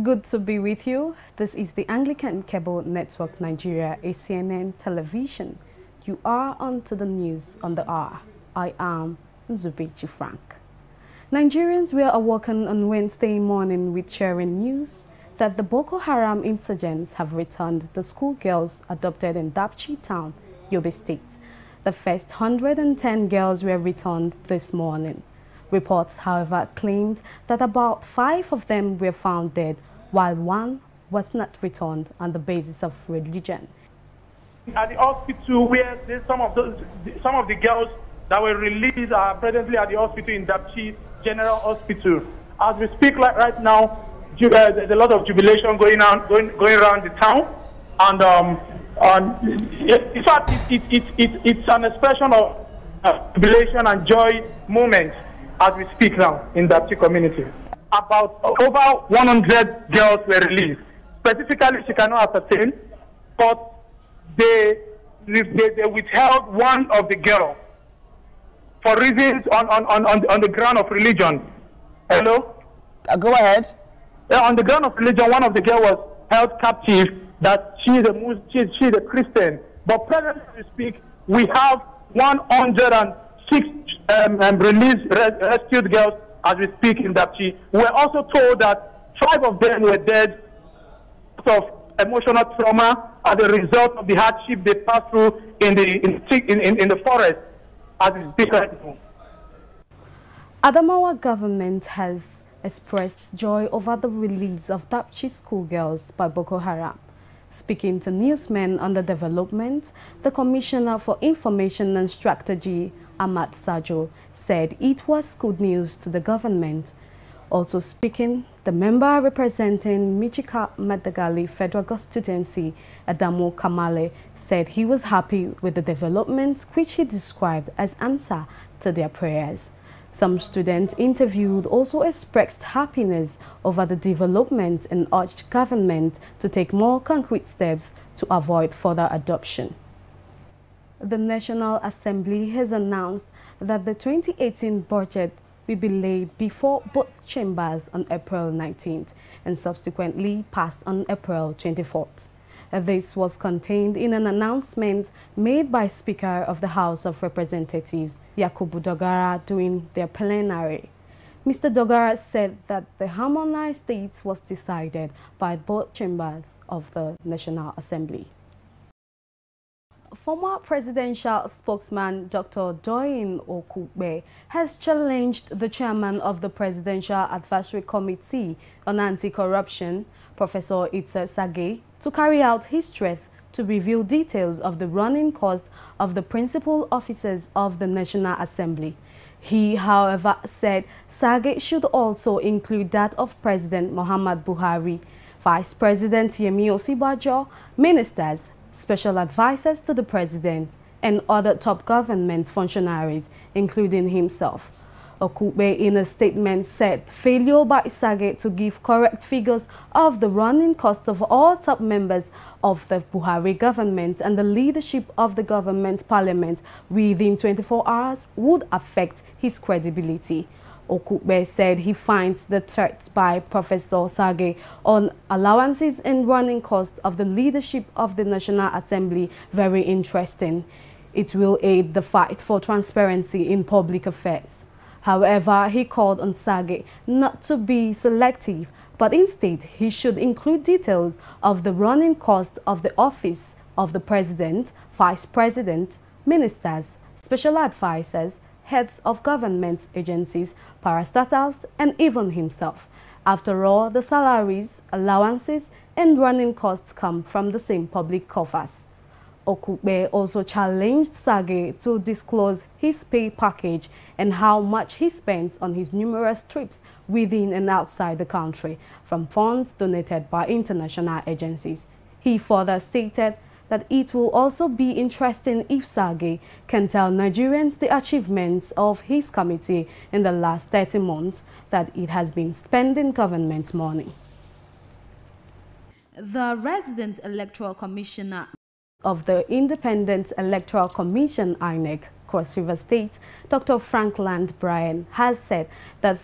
Good to be with you. This is the Anglican Cable Network Nigeria, ACNN Television. You are on to the news on the hour. I am Zubechi Frank. Nigerians were awoken on Wednesday morning with sharing news that the Boko Haram insurgents have returned the schoolgirls adopted in Dapchi town, Yobe State. The first 110 girls were returned this morning. Reports, however, claimed that about 5 of them were found dead, while 1 was not returned on the basis of religion. At the hospital, where some of the girls that were released are presently at the hospital in Dapchi General Hospital. As we speak right now, there's a lot of jubilation going around the town, and in fact, it's an expression of jubilation and joy moment as we speak now in the Dapchi community. About over 100 girls were released. Specifically, she cannot ascertain, but they withheld one of the girls for reasons on the ground of religion. Hello? Go ahead. On the ground of religion, one of the girls was held captive that she's a Christian. But presently as we speak, we have 106 rescued girls as we speak in Dapchi. We were also told that 5 of them were dead because of emotional trauma as a result of the hardship they passed through in the forest as we speak right now. Adamawa government has expressed joy over the release of Dapchi schoolgirls by Boko Haram. Speaking to newsmen on the development, the Commissioner for Information and Strategy, Ahmad Sajo, said it was good news to the government. Also speaking, the member representing Michika Madagali Federal Constituency, Adamu Kamale, said he was happy with the developments which he described as answer to their prayers. Some students interviewed also expressed happiness over the development and urged government to take more concrete steps to avoid further adoption. The National Assembly has announced that the 2018 budget will be laid before both chambers on April 19th and subsequently passed on April 24th. This was contained in an announcement made by Speaker of the House of Representatives, Yakubu Dogara, during their plenary. Mr. Dogara said that the harmonized date was decided by both chambers of the National Assembly. Former presidential spokesman Dr. Doyin Okube has challenged the chairman of the Presidential Advisory Committee on Anti-Corruption, Professor Itse Sage, to carry out his threat to reveal details of the running cost of the principal officers of the National Assembly. He, however, said Sage should also include that of President Muhammad Buhari, Vice President Yemi Osibajo, ministers, special advisors to the president, and other top government functionaries, including himself. Okube, in a statement, said failure by Sage to give correct figures of the running cost of all top members of the Buhari government and the leadership of the government parliament within 24 hours would affect his credibility. Okube said he finds the threat by Professor Sage on allowances and running costs of the leadership of the National Assembly very interesting. It will aid the fight for transparency in public affairs. However, he called on Sage not to be selective, but instead he should include details of the running costs of the office of the president, vice president, ministers, special advisors, heads of government agencies, parastatals, and even himself. After all, the salaries, allowances, and running costs come from the same public coffers. Okube also challenged Sage to disclose his pay package and how much he spends on his numerous trips within and outside the country from funds donated by international agencies. He further stated that it will also be interesting if Sage can tell Nigerians the achievements of his committee in the last 30 months that it has been spending government money. The Resident Electoral Commissioner of the Independent Electoral Commission, INEC, Cross River State, Dr. Frankland Bryan, has said that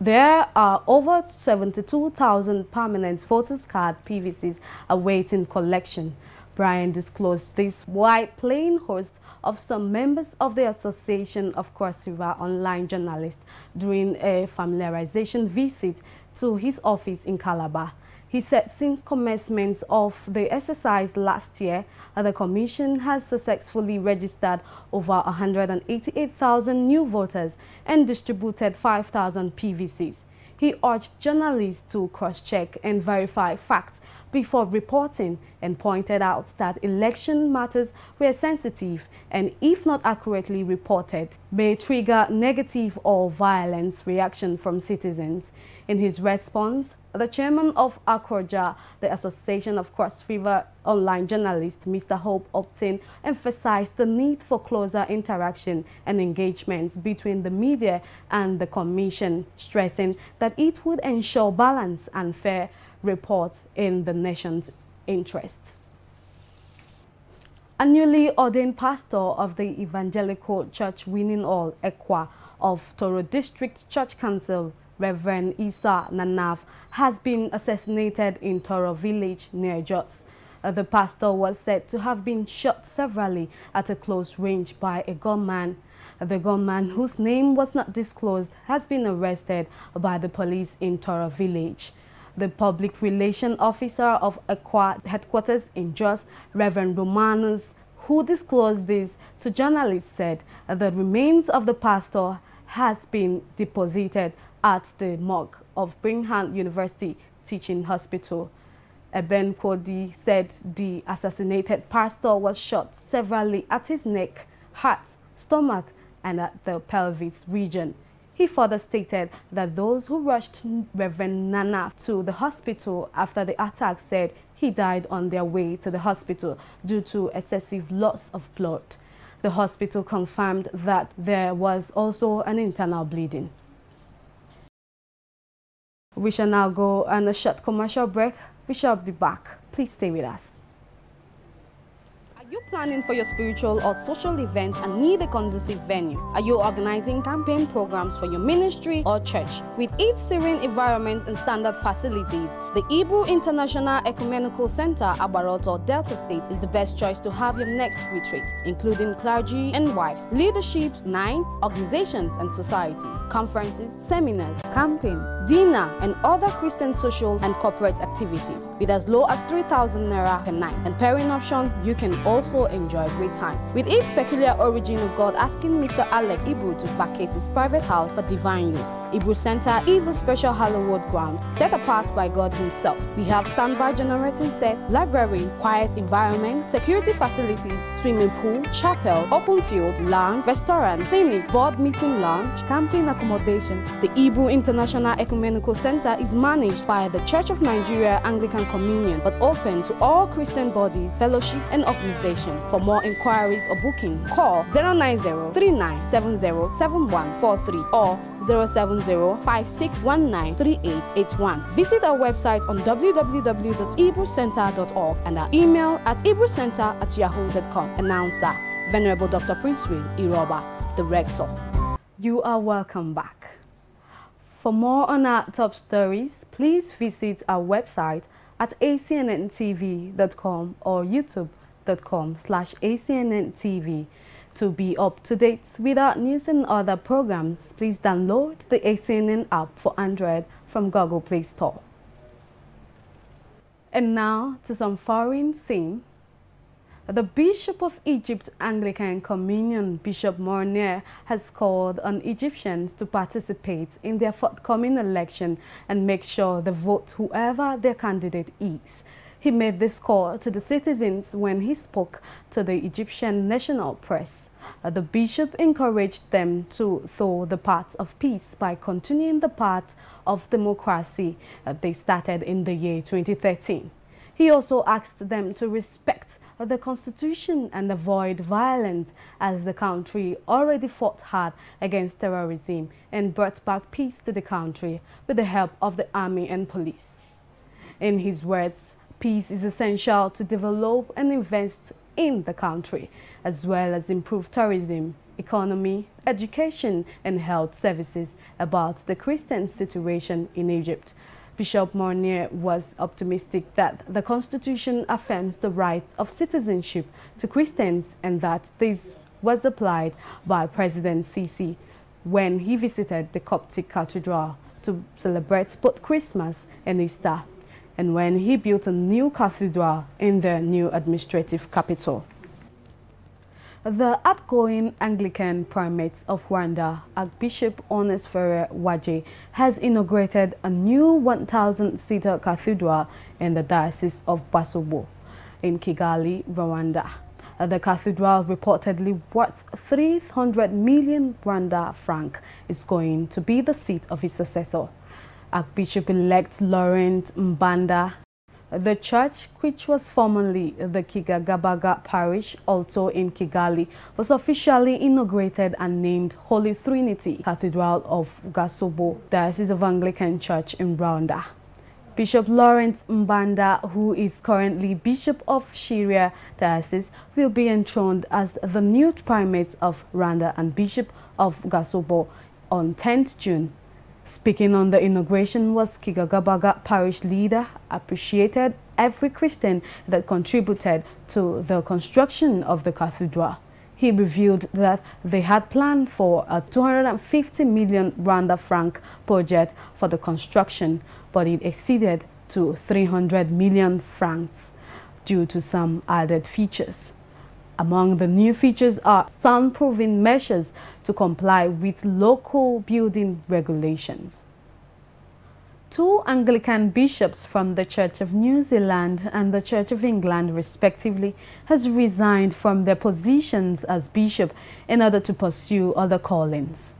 There are over 72,000 permanent voters card PVCs awaiting collection. Brian disclosed this while playing host of some members of the Association of Cross River online journalists during a familiarization visit to his office in Calabar. He said since commencement of the exercise last year, the Commission has successfully registered over 188,000 new voters and distributed 5,000 PVCs. He urged journalists to cross-check and verify facts before reporting and pointed out that election matters were sensitive and, if not accurately reported, may trigger negative or violent reaction from citizens. In his response, the chairman of ACNN, the Association of Cross River Online Journalists, Mr. Hope Upton, emphasized the need for closer interaction and engagements between the media and the Commission, stressing that it would ensure balance and fair reports in the nation's interest. A newly ordained pastor of the Evangelical Church Winning All, Ekwa, of Toro District Church Council, Reverend Isa Nanaf, has been assassinated in Toro village near Jos. The pastor was said to have been shot severally at a close range by a gunman. The gunman, whose name was not disclosed, has been arrested by the police in Toro village. The public relations officer of Ekwa headquarters in Jos, Reverend Romanus, who disclosed this to journalists, said the remains of the pastor has been deposited at the morgue of Brigham University Teaching Hospital. Eben Kodi said the assassinated pastor was shot severally at his neck, heart, stomach, and at the pelvis region. He further stated that those who rushed Reverend Nana to the hospital after the attack said he died on their way to the hospital due to excessive loss of blood. The hospital confirmed that there was also an internal bleeding. We shall now go on a short commercial break. We shall be back. Please stay with us. Are you planning for your spiritual or social event and need a conducive venue? Are you organizing campaign programs for your ministry or church? With its serene environment and standard facilities, the Hebrew International Ecumenical Center, Abaroto, Delta State is the best choice to have your next retreat, including clergy and wives, leadership, nights, organizations and societies, conferences, seminars, camping, dinner, and other Christian social and corporate activities. With as low as 3,000 Naira per night and pairing option, you can also enjoy a great time. With its peculiar origin of God asking Mr. Alex Hebrew to vacate his private house for divine use, Hebrew Center is a special hallowed ground set apart by God himself. We have standby generating sets, library, quiet environment, security facilities, swimming pool, chapel, open field, lounge, restaurant, clinic, board meeting lounge, camping accommodation. The Hebrew International Ecumenical Center is managed by the Church of Nigeria Anglican Communion, but open to all Christian bodies, fellowship, and organizations. For more inquiries or booking, call 090-3970-7143 or 070-5619-3881. Visit our website on www.hebrewcenter.org and our email at hebrewcenter@yahoo.com. Announcer, Venerable Dr. Prince Will Iroba, the Rector. You are welcome back. For more on our top stories, please visit our website at ACNNTV.com or YouTube.com/ACNNTV. To be up to date with our news and other programs, please download the ACNN app for Android from Google Play Store. And now to some foreign scene. The Bishop of Egypt Anglican Communion, Bishop Mornier, has called on Egyptians to participate in their forthcoming election and make sure they vote whoever their candidate is. He made this call to the citizens when he spoke to the Egyptian national press. The bishop encouraged them to sow the path of peace by continuing the path of democracy they started in the year 2013. He also asked them to respect the Constitution and avoid violence, as the country already fought hard against terrorism and brought back peace to the country with the help of the army and police. In his words, peace is essential to develop and invest in the country, as well as improve tourism, economy, education and health services about the Christian situation in Egypt. Bishop Mounier was optimistic that the constitution affirms the right of citizenship to Christians and that this was applied by President Sisi when he visited the Coptic cathedral to celebrate both Christmas and Easter, and when he built a new cathedral in their new administrative capital. The outgoing Anglican primate of Rwanda, Archbishop Onesphore Waje, has inaugurated a new 1,000-seater cathedral in the Diocese of Basobo in Kigali, Rwanda. The cathedral, reportedly worth 300 million Rwanda franc, is going to be the seat of his successor, Archbishop-elect Laurent Mbanda. The church, which was formerly the Kigagabaga parish, also in Kigali, was officially inaugurated and named Holy Trinity Cathedral of Gasobo, Diocese of Anglican Church in Rwanda. Bishop Laurent Mbanda, who is currently Bishop of Shiria Diocese, will be enthroned as the new primate of Rwanda and Bishop of Gasobo on 10th June. Speaking on the inauguration was Kigagabaga parish leader, appreciated every Christian that contributed to the construction of the cathedral. He revealed that they had planned for a 250 million Rwanda franc project for the construction, but it exceeded to 300 million francs due to some added features. Among the new features are soundproofing measures to comply with local building regulations. Two Anglican bishops from the Church of New Zealand and the Church of England, respectively, has resigned from their positions as bishop in order to pursue other callings.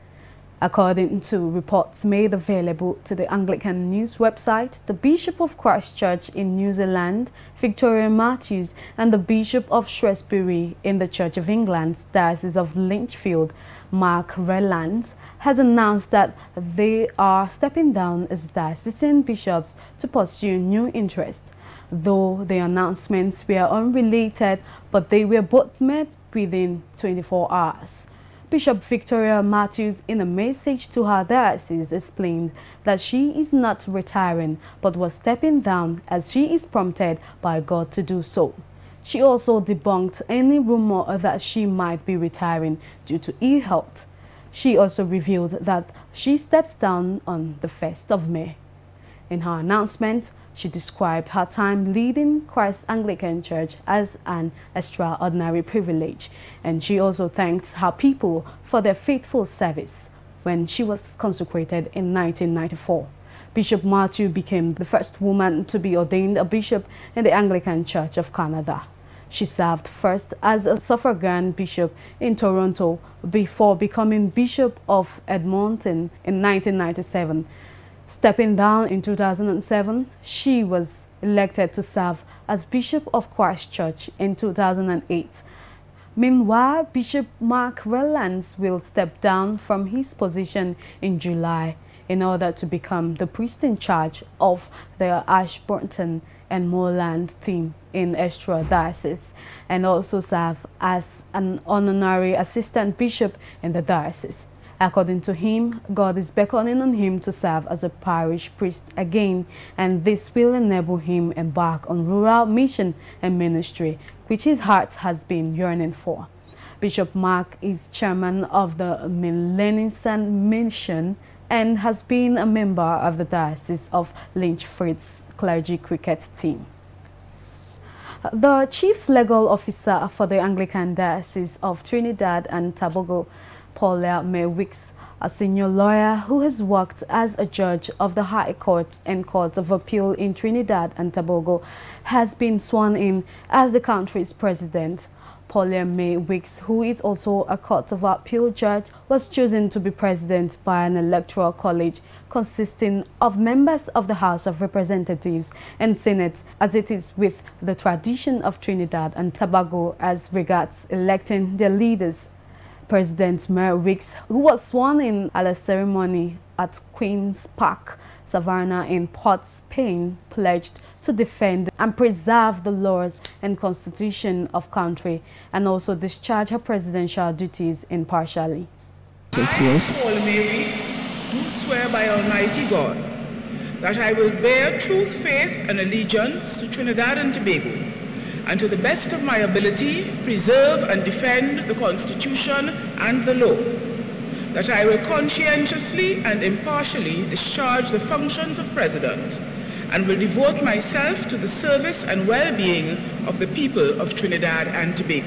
According to reports made available to the Anglican news website, the Bishop of Christchurch in New Zealand, Victoria Matthews, and the Bishop of Shrewsbury in the Church of England's Diocese of Lichfield, Mark Rylance, has announced that they are stepping down as diocesan bishops to pursue new interests. Though the announcements were unrelated, but they were both made within 24 hours. Bishop Victoria Matthews, in a message to her diocese, explained that she is not retiring but was stepping down as she is prompted by God to do so. She also debunked any rumor that she might be retiring due to ill health. She also revealed that she steps down on the 1st of May. In her announcement, she described her time leading Christ's Anglican Church as an extraordinary privilege, and she also thanked her people for their faithful service when she was consecrated in 1994. Bishop Matthew became the first woman to be ordained a bishop in the Anglican Church of Canada. She served first as a suffragan bishop in Toronto before becoming Bishop of Edmonton in 1997. Stepping down in 2007, she was elected to serve as Bishop of Christchurch in 2008. Meanwhile, Bishop Mark Rylance will step down from his position in July in order to become the priest in charge of the Ashburton and Moreland theme in Estra Diocese, and also serve as an honorary assistant bishop in the diocese. According to him, God is beckoning on him to serve as a parish priest again, and this will enable him embark on rural mission and ministry, which his heart has been yearning for. Bishop Mark is chairman of the Millennium Mission and has been a member of the Diocese of Lichfield's clergy cricket team. The chief legal officer for the Anglican Diocese of Trinidad and Tobago, Paula May Wicks, a senior lawyer who has worked as a judge of the High Court and Court of Appeal in Trinidad and Tobago, has been sworn in as the country's president. Paula May Wicks, who is also a Court of Appeal judge, was chosen to be president by an electoral college consisting of members of the House of Representatives and Senate, as it is with the tradition of Trinidad and Tobago as regards electing their leaders. President May Wicks, who was sworn in at a ceremony at Queen's Park, Savannah in Port Spain, pledged to defend and preserve the laws and constitution of country and also discharge her presidential duties impartially. I, Paul Weeks, do swear by Almighty God that I will bear truth, faith, and allegiance to Trinidad and Tobago, and to the best of my ability preserve and defend the Constitution and the law, that I will conscientiously and impartially discharge the functions of President, and will devote myself to the service and well-being of the people of Trinidad and Tobago.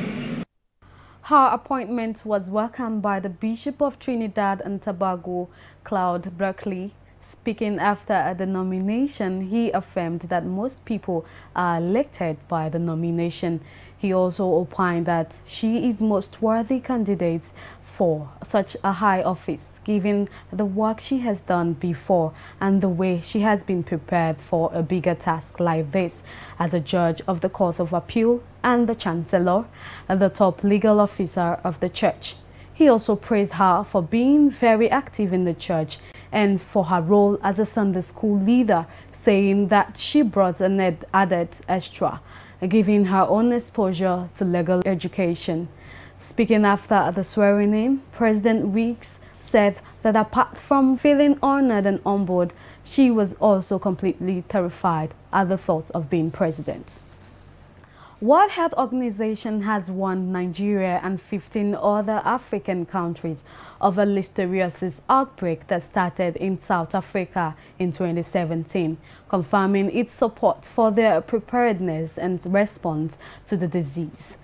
Her appointment was welcomed by the Bishop of Trinidad and Tobago, Claude Berkeley. Speaking after the nomination, he affirmed that most people are elected by the nomination. He also opined that she is most worthy candidate for such a high office, given the work she has done before and the way she has been prepared for a bigger task like this as a judge of the Court of Appeal and the Chancellor, the top legal officer of the church. He also praised her for being very active in the church and for her role as a Sunday school leader, saying that she brought an added extra, giving her own exposure to legal education. Speaking after the swearing-in, President Weeks said that apart from feeling honored and humbled, she was also completely terrified at the thought of being president. World Health Organization has warned Nigeria and 15 other African countries of a listeriosis outbreak that started in South Africa in 2017, confirming its support for their preparedness and response to the disease.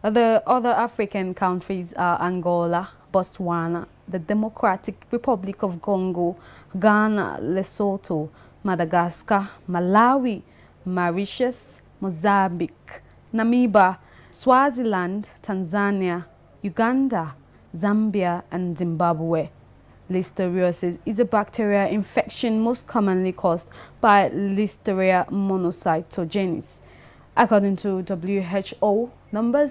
The other African countries are Angola, Botswana, the Democratic Republic of Congo, Ghana, Lesotho, Madagascar, Malawi, Mauritius, Mozambique, Namibia, Swaziland, Tanzania, Uganda, Zambia, and Zimbabwe. Listeriosis is a bacterial infection most commonly caused by Listeria monocytogenes. According to WHO,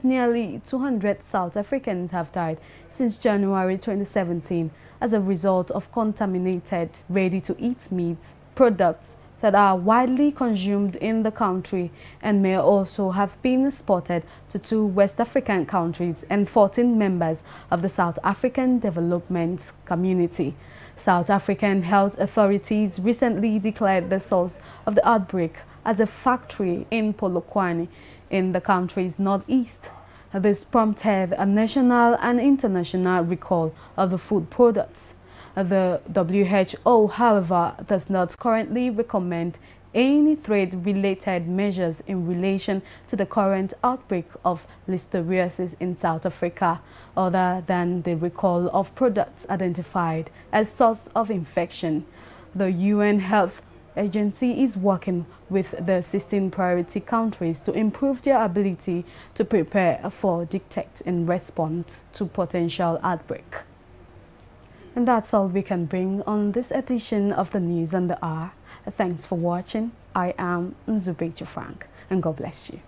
nearly 200 South Africans have died since January 2017 as a result of contaminated ready-to-eat meat products that are widely consumed in the country and may also have been spotted to 2 West African countries and 14 members of the South African Development Community. South African health authorities recently declared the source of the outbreak as a factory in Polokwane in the country's northeast. This prompted a national and international recall of the food products. The WHO, however, does not currently recommend any trade-related measures in relation to the current outbreak of listeriosis in South Africa, other than the recall of products identified as source of infection. The UN Health Agency is working with the 16 priority countries to improve their ability to prepare for, detect, and respond to potential outbreak. And that's all we can bring on this edition of the News on the Hour. Thanks for watching. I am Nzubeja Frank, and God bless you.